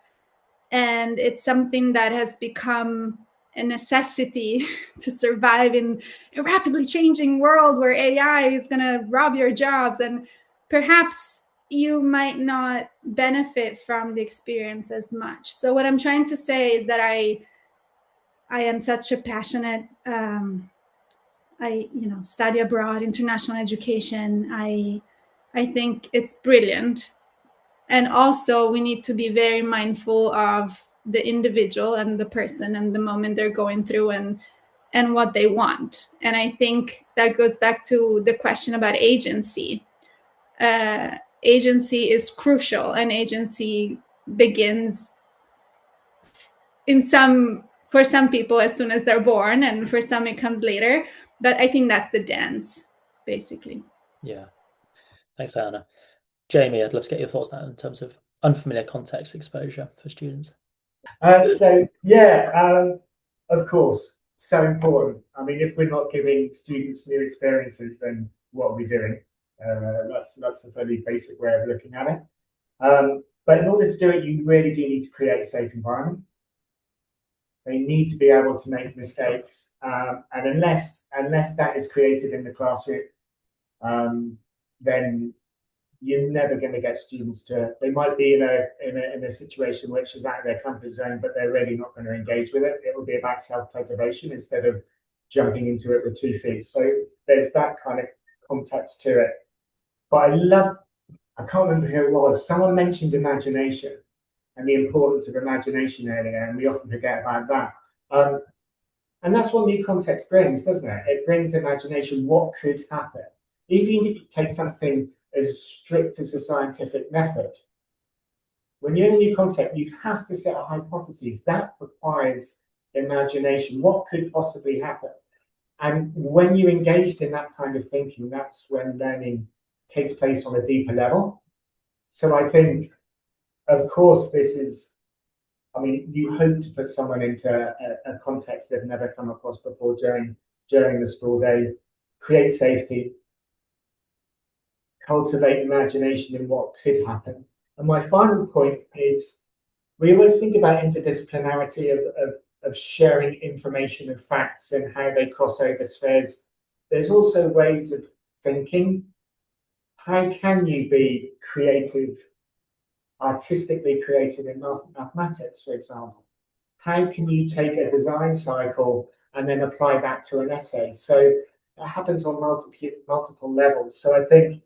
it's something that has become a necessity to survive in a rapidly changing world where AI is going to rob your jobs, and perhaps you might not benefit from the experience as much. So what I'm trying to say is that I am such a passionate, I study abroad, international education. I think it's brilliant. And also we need to be very mindful of the individual and the person and the moment they're going through and what they want. And I think that goes back to the question about agency. Agency is crucial, and agency begins for some people as soon as they're born, and for some it comes later. But I think that's the dance, basically. Yeah. Thanks, Anna. Jamie, I'd love to get your thoughts on that in terms of unfamiliar context exposure for students. Of course, so important. I mean, if we're not giving students new experiences, then what are we doing? That's a fairly basic way of looking at it. But in order to do it, you really do need to create a safe environment. They need to be able to make mistakes, and unless that is created in the classroom, then you're never going to get students to. They might be in a situation which is out of their comfort zone, but they're really not going to engage with it. It will be about self-preservation instead of jumping into it with 2 feet. So there's that kind of context to it. But I can't remember who it was. Someone mentioned imagination and the importance of imagination earlier, and we often forget about that. And that's what new context brings, doesn't it? It brings imagination. What could happen? Even if you take something as strict as a scientific method, when you're in a new concept, you have to set a hypothesis. That requires imagination. What could possibly happen? And when you're engaged in that kind of thinking, that's when learning takes place on a deeper level. So I think, of course, you hope to put someone into a context they've never come across before during the school day, create safety, cultivate imagination in what could happen. And my final point is, we always think about interdisciplinarity of sharing information and facts and how they cross over spheres. There's also ways of thinking. How can you be creative, artistically creative in mathematics, for example? How can you take a design cycle and then apply that to an essay? So that happens on multiple levels. So I think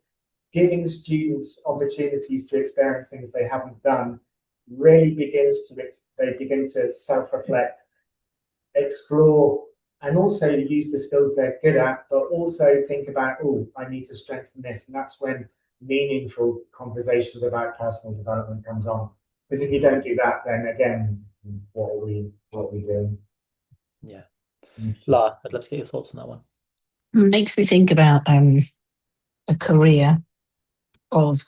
giving students opportunities to experience things they haven't done really they begin to self-reflect, explore, and also use the skills they're good at, but also think about, I need to strengthen this. And that's when meaningful conversations about personal development comes on. Because if you don't do that, then again, what are we doing? Yeah. Lara, I'd love to get your thoughts on that one. It makes me think about a career of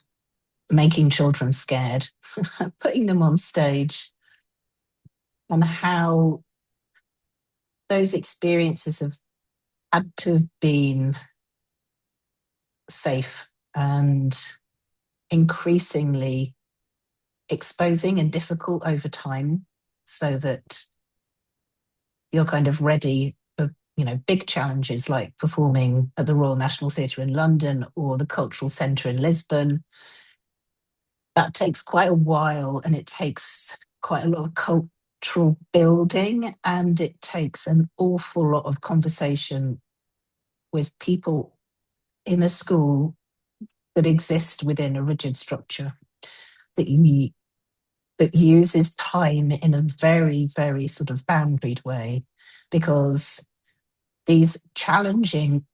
making children scared, putting them on stage, and how those experiences have had to have been safe and increasingly exposing and difficult over time, so that you're kind of ready for big challenges like performing at the Royal National Theatre in London or the Cultural Centre in Lisbon. That takes quite a while, and it takes quite a lot of cultural building, and it takes an awful lot of conversation with people in a school that exist within a rigid structure that uses time in a very, very sort of boundaried way, because these challenging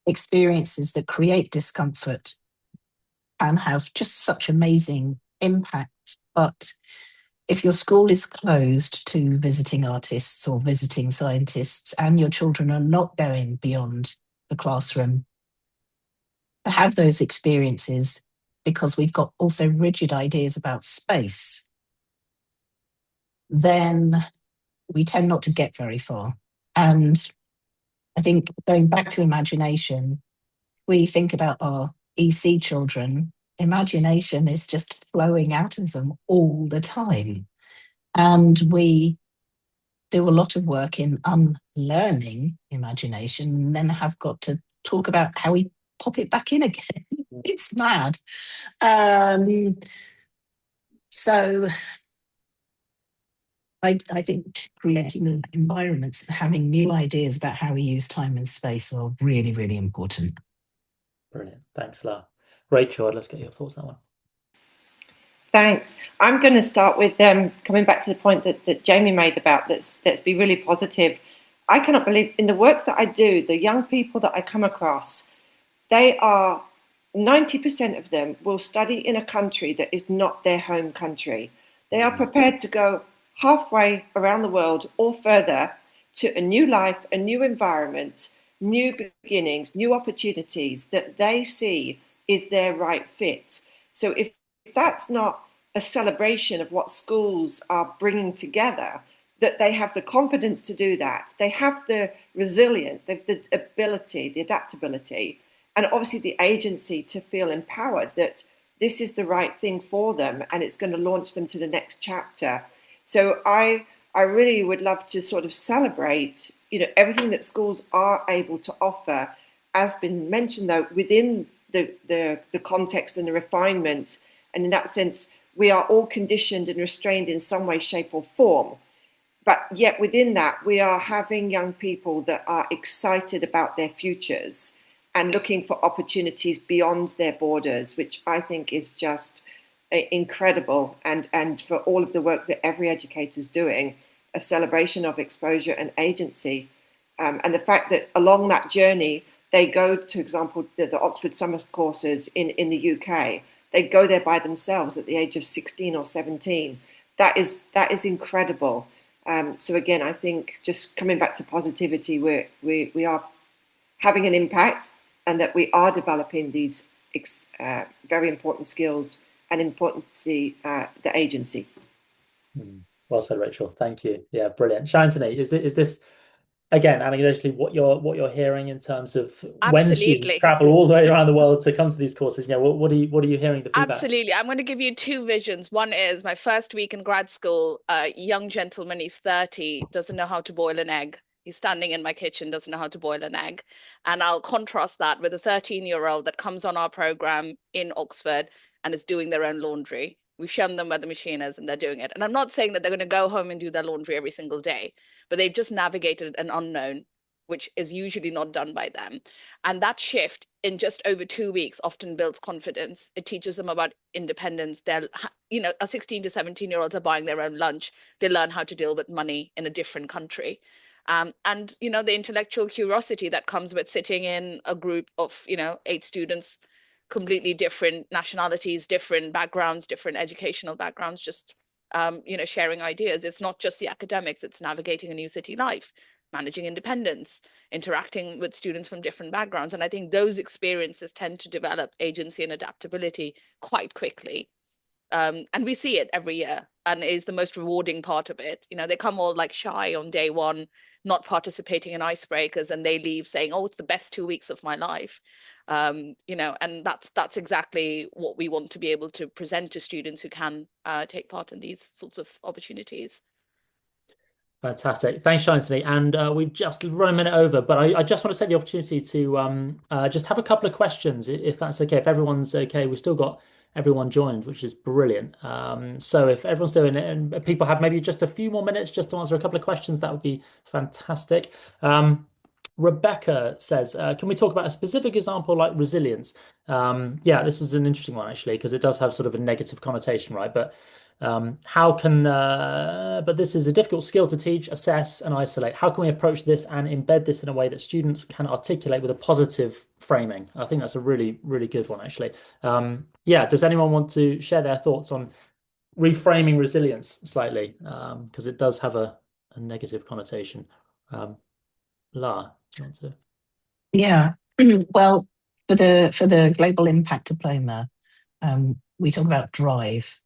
experiences that create discomfort can have just such amazing impacts. But if your school is closed to visiting artists or visiting scientists, and your children are not going beyond the classroom to have those experiences, because we've got also rigid ideas about space, then we tend not to get very far. And I think going back to imagination, we think about our EC children, imagination is just flowing out of them all the time. And we do a lot of work in unlearning imagination and then have got to talk about how we pop it back in again. It's mad. So I think creating environments, having new ideas about how we use time and space are really, really important. Brilliant. Thanks, La. Rachel, let's get your thoughts on that one. Thanks. I'm going to start with coming back to the point that Jamie made about let's be really positive. I cannot believe in the work that I do, the young people that I come across, they are 90% of them will study in a country that is not their home country. They are prepared to go halfway around the world or further to a new life, a new environment, new beginnings, new opportunities that they see is their right fit. So if that's not a celebration of what schools are bringing together, that they have the confidence to do that, they have the resilience, they have the ability, the adaptability, and obviously the agency to feel empowered that this is the right thing for them and it's going to launch them to the next chapter. So I really would love to sort of celebrate, everything that schools are able to offer, as been mentioned though, within the context and the refinement. And in that sense, we are all conditioned and restrained in some way, shape or form. But yet within that, we are having young people that are excited about their futures and looking for opportunities beyond their borders, which I think is just incredible. And for all of the work that every educator is doing, a celebration of exposure and agency. And the fact that along that journey, they go to, example, the Oxford summer courses in the UK. They go there by themselves at the age of 16 or 17. That is incredible. So again, I think just coming back to positivity, we are having an impact, and that we are developing these very important skills and importantly, the agency. Well said, Rachel. Thank you. Yeah, brilliant. Shantini, is this again anecdotally what you're hearing in terms of when students Absolutely. travel all the way around the world to come to these courses? What are you hearing the feedback? Absolutely. I'm going to give you two visions. One is my first week in grad school, a young gentleman, he's 30, doesn't know how to boil an egg. He's standing in my kitchen, doesn't know how to boil an egg. And I'll contrast that with a 13-year-old that comes on our program in Oxford and is doing their own laundry. We've shown them where the machine is and they're doing it. And I'm not saying that they're going to go home and do their laundry every single day, but they've just navigated an unknown, which is usually not done by them. And that shift in just over 2 weeks often builds confidence. It teaches them about independence. They're, a 16 to 17-year-olds are buying their own lunch. They learn how to deal with money in a different country. And the intellectual curiosity that comes with sitting in a group of, 8 students, completely different nationalities, different backgrounds, different educational backgrounds, just, sharing ideas. It's not just the academics, it's navigating a new city life, managing independence, interacting with students from different backgrounds. And I think those experiences tend to develop agency and adaptability quite quickly. And we see it every year, and it is the most rewarding part of it. They come all like shy on day one, not participating in icebreakers, and they leave saying, "Oh, it's the best 2 weeks of my life." And that's exactly what we want to be able to present to students who can take part in these sorts of opportunities. Fantastic. Thanks, Shantini. And we've just run a minute over, but I just want to take the opportunity to just have a couple of questions, if that's okay. If everyone's okay, we've still got everyone joined, which is brilliant. So if everyone's doing it and people have maybe just a few more minutes just to answer a couple of questions, that would be fantastic. Rebecca says, can we talk about a specific example like resilience? Yeah, this is an interesting one actually, because it does have sort of a negative connotation, right? But but this is a difficult skill to teach, assess, and isolate. How can we approach this and embed this in a way that students can articulate with a positive framing? I think that's a really, really good one, actually. Yeah, does anyone want to share their thoughts on reframing resilience slightly? Because it does have a negative connotation. La, do you want to? Yeah. Well, for the Global Impact Diploma, we talk about drive.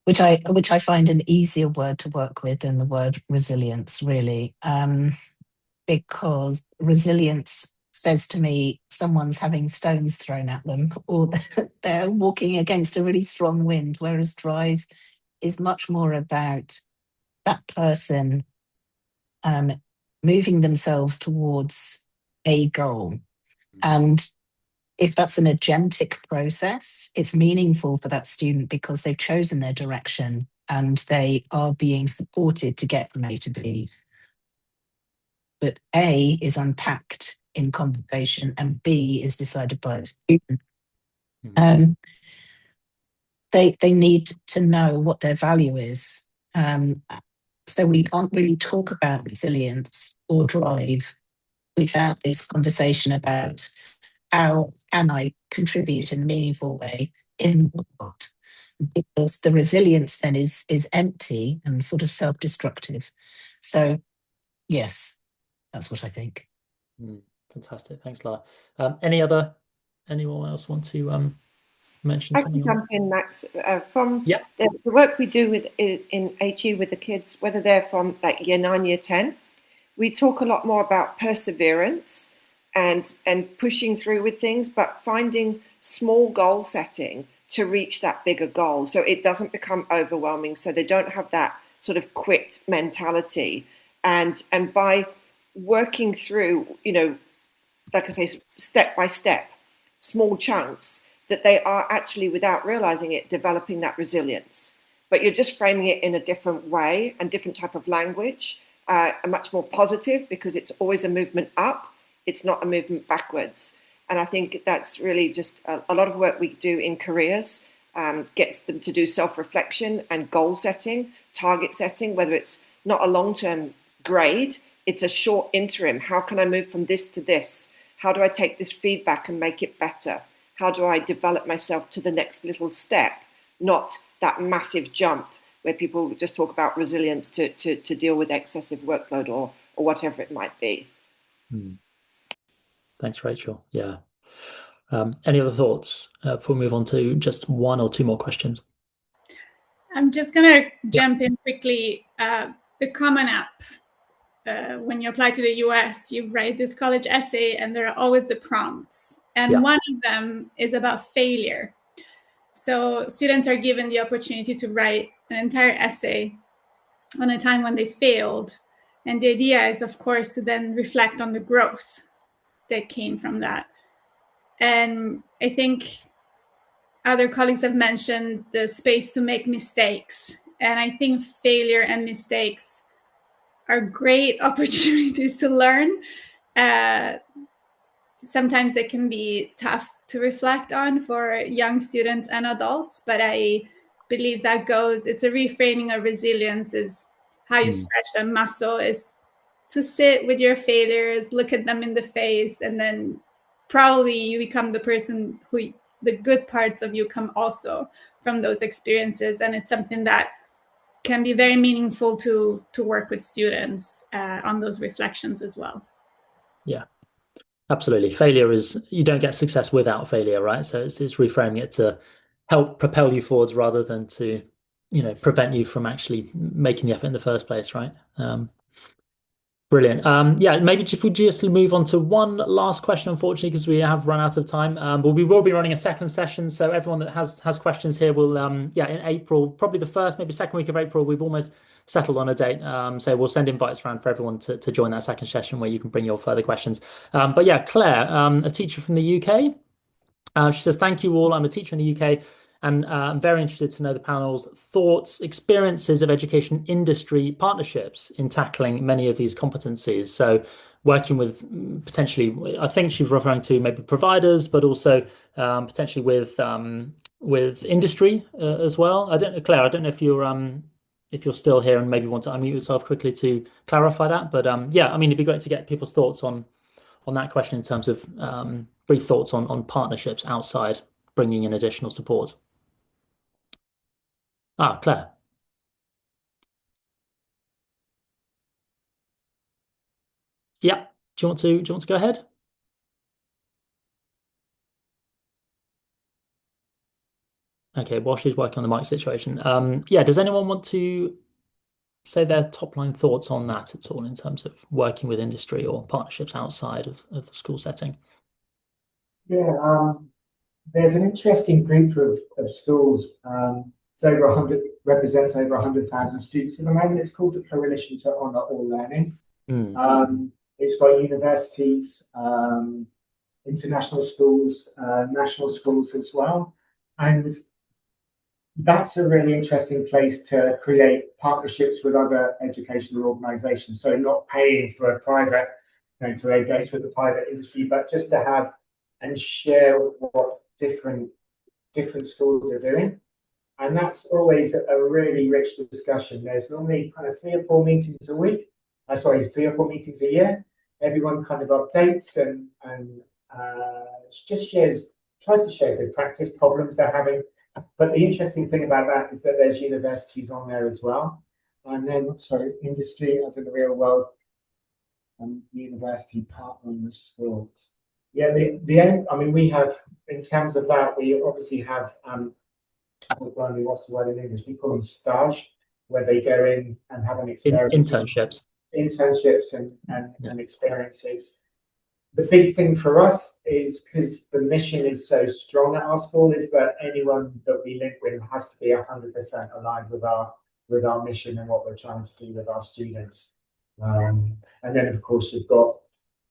Which I find an easier word to work with than the word resilience, really, because resilience says to me someone's having stones thrown at them, or they're walking against a really strong wind, whereas drive is much more about that person moving themselves towards a goal. And if that's an agentic process, it's meaningful for that student because they've chosen their direction and they are being supported to get from A to B. But A is unpacked in conversation and B is decided by the student. They need to know what their value is. So we can't really talk about resilience or drive without this conversation about how can I contribute in a meaningful way in the world? Because the resilience then is empty and sort of self-destructive. So yes, that's what I think. Fantastic. Thanks, Lara. Anyone else want to mention I something can on? jump in, Max. From Yeah. the work we do in HE with the kids, whether they're from like year 9, year 10, we talk a lot more about perseverance and pushing through with things, but finding small goal setting to reach that bigger goal, so it doesn't become overwhelming, so they don't have that sort of quit mentality, and by working through, like I say, step by step, small chunks, that they are actually, without realizing it, developing that resilience. But you're just framing it in a different way and different type of language, a much more positive, because it's always a movement up. It's not a movement backwards. And I think that's really just a lot of work we do in careers, gets them to do self-reflection and goal setting, target setting, whether it's not a long-term grade, it's a short interim. How can I move from this to this? How do I take this feedback and make it better? How do I develop myself to the next little step, not that massive jump where people just talk about resilience to deal with excessive workload or whatever it might be. Thanks, Rachel. Yeah. Any other thoughts before we move on to just one or two more questions? I'm just going to jump in quickly. The Common App, when you apply to the US, you write this college essay and there are always the prompts. And one of them is about failure. So students are given the opportunity to write an entire essay on a time when they failed. And the idea is, of course, to then reflect on the growth that came from that. And I think other colleagues have mentioned the space to make mistakes. And I think failure and mistakes are great opportunities to learn. Sometimes they can be tough to reflect on for young students and adults, but I believe that it's a reframing of resilience, is how you stretch that muscle, is to sit with your failures, look at them in the face, and then probably you become the person who the good parts of you come also from those experiences. And it's something that can be very meaningful to work with students on those reflections as well. Yeah, absolutely. Failure is, you don't get success without failure, right? So it's reframing it to help propel you forwards rather than to, prevent you from actually making the effort in the first place, right? Brilliant. Yeah, maybe if we just move on to one last question, unfortunately, because we have run out of time. But we will be running a second session. So everyone that has questions here will, in April, probably the first, maybe second week of April, we've almost settled on a date. So we'll send invites around for everyone to join that second session where you can bring your further questions. But yeah, Claire, a teacher from the UK. She says, thank you all. I'm a teacher in the UK. And I'm very interested to know the panel's thoughts, experiences of education industry partnerships in tackling many of these competencies. So working with potentially, I think she's referring to maybe providers, but also potentially with industry as well. I don't know, Claire, I don't know if you're still here and maybe want to unmute yourself quickly to clarify that. But yeah, I mean, it'd be great to get people's thoughts on that question in terms of brief thoughts on partnerships outside bringing in additional support. Claire. Yeah. Do you want to go ahead? Okay, while she's working on the mic situation. Yeah, does anyone want to say their top line thoughts on that at all in terms of working with industry or partnerships outside of the school setting? Yeah, there's an interesting group of schools. It's over 100, represents over 100,000 students at the moment. It's called the Coalition to Honour All Learning. It's got universities, international schools, national schools as well. And that's a really interesting place to create partnerships with other educational organisations. So not paying for a private, to engage with the private industry, but just to have and share what different schools are doing. And that's always a really rich discussion. There's normally kind of 3 or 4 meetings a week. 3 or 4 meetings a year. Everyone kind of updates and just tries to share good practice, problems they're having. But the interesting thing about that is that there's universities on there as well. And then, industry as in the real world, and university partnering with schools. Yeah, we have, in terms of that, we obviously have, what's the word in English? We call them stage, where they go in and have an experience. Internships and experiences. The big thing for us is, because the mission is so strong at our school, is that anyone that we link with has to be 100% aligned with our mission and what we're trying to do with our students. And then, of course, you've got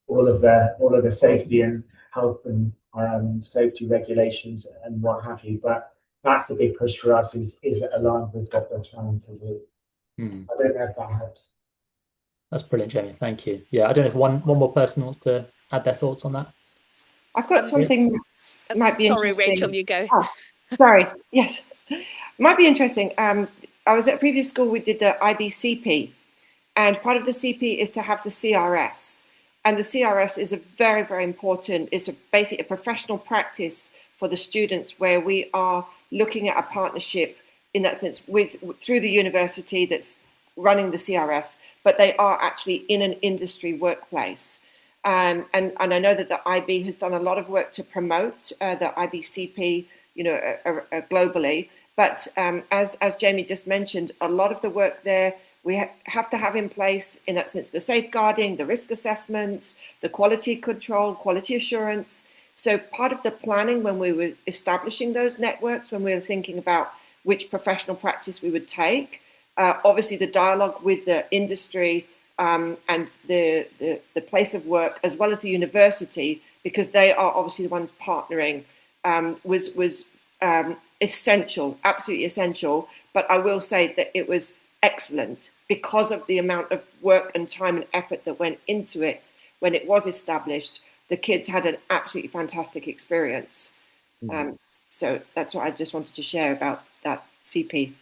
all of the safety and health and safety regulations and what have you. But that's the big push for us, is it aligned with what we're trying to do. I don't know if that helps. That's brilliant, Jamie. Thank you. Yeah, I don't know if one more person wants to add their thoughts on that. I've got something that might be interesting. Sorry, Rachel, you go. Oh, sorry. Yes, might be interesting. I was at a previous school. We did the IBCP, and part of the CP is to have the CRS. And the CRS is a very, very important. It's basically a professional practice for the students, where we are looking at a partnership in that sense through the university that's running the CRS, but they are actually in an industry workplace. And I know that the IB has done a lot of work to promote the IBCP, globally. But as Jamie just mentioned, a lot of the work there we have to have in place, in that sense, the safeguarding, the risk assessments, the quality control, quality assurance. So part of the planning when we were establishing those networks, when we were thinking about which professional practice we would take, obviously the dialogue with the industry and the place of work, as well as the university, because they are obviously the ones partnering, was essential, absolutely essential. But I will say that it was excellent because of the amount of work and time and effort that went into it. When it was established, the kids had an absolutely fantastic experience. So that's what I just wanted to share about that CP.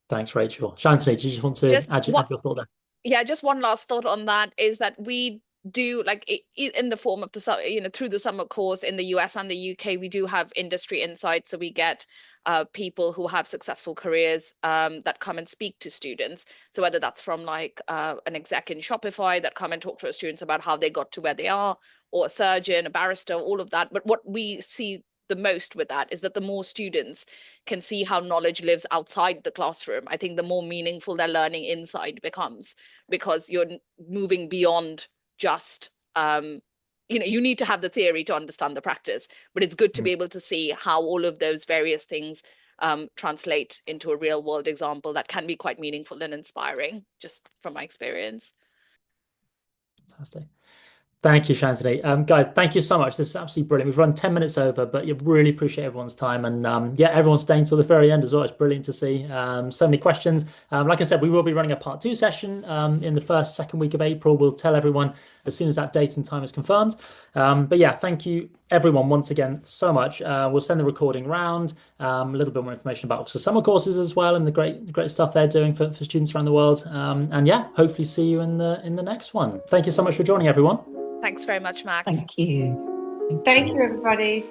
Thanks, Rachel. Shantini, do you just want to add your thought there? Yeah, just one last thought on that is that we do, like, in the form of the, through the summer course in the US and the UK, we do have industry insights. So we get people who have successful careers that come and speak to students. So whether that's from like an exec in Shopify that come and talk to our students about how they got to where they are, or a surgeon, a barrister, all of that. But what we see the most with that is that the more students can see how knowledge lives outside the classroom, I think the more meaningful their learning inside becomes, because you're moving beyond just you need to have the theory to understand the practice, but it's good to be able to see how all of those various things translate into a real world example that can be quite meaningful and inspiring, just from my experience. Fantastic. Thank you, Shantini. Guys, thank you so much. This is absolutely brilliant. We've run 10 minutes over, but you really appreciate everyone's time. And everyone's staying till the very end as well. It's brilliant to see so many questions. Like I said, we will be running a part 2 session in the second week of April. We'll tell everyone as soon as that date and time is confirmed. But yeah, thank you everyone once again so much. We'll send the recording round, a little bit more information about Oxford summer courses as well, and the great stuff they're doing for students around the world. And yeah, hopefully see you in the next one. Thank you so much for joining, everyone. Thanks very much, Max. Thank you. Thank you, everybody.